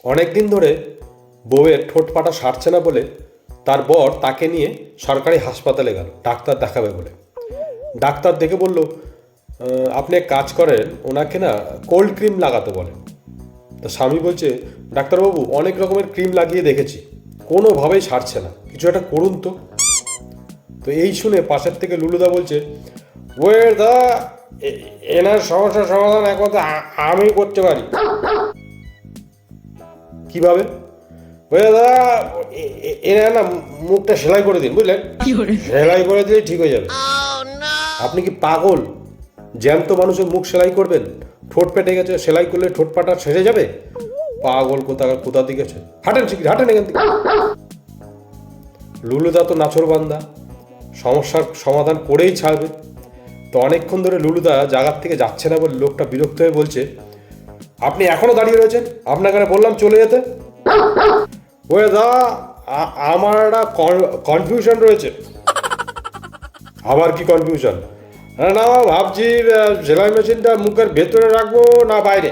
অনেক দিন ধরে বউয়ের ঠোঁট ফাটা সারছে না বলে তার বর তাকে নিয়ে সরকারি হাসপাতালে গেল ডাক্তার দেখাবে বলে। ডাক্তার দেখে বলল, আপনি এক কাজ করেন, ওনাকে না কোল্ড ক্রিম লাগাতে বলেন। তা স্বামী বলছে, ডাক্তারবাবু অনেক রকমের ক্রিম লাগিয়ে দেখেছি, কোনোভাবেই সারছে না, কিছু একটা করুন তো। তো এই শুনে পাশের থেকে লুলুদা বলছে, ওয়ে দা, এনার সমস্যার সমাধান একমাত্র আমি করতে পারি। কিভাবে? ওয়ে দাদা, এনার না মুখটা সেলাই করে দিন, বুঝলেন, সেলাই করে দিলে ঠিক হয়ে যাবে। আপনি কি পাগল? জ্যান্ত মানুষের মুখ সেলাই করবেন? ঠোঁট পেটে গেছে, সেলাই করলে ঠোঁট পাটা সেরে যাবে? পাগল কোথা দিকেছে, হাঁটেন শিগগির, হাঁটেন এখান থেকে। লুলুদা তো নাছোড়বান্দা, সমস্যার সমাধান করেই ছাড়বে। তো অনেকক্ষণ ধরে লুলুদা জায়গার থেকে যাচ্ছে না বলে লোকটা বিরক্ত হয়ে বলছে, আপনি এখনো দাঁড়িয়ে রয়েছেন, আপনাকে না বললাম চলে যেতে। ওয়ে দা, আমার একটা কনফিউশন রয়েছে। আবার কি কনফিউশন? না, ভাবছি সেলাই মেশিনটা মুখের ভেতরে রাখবো না বাইরে।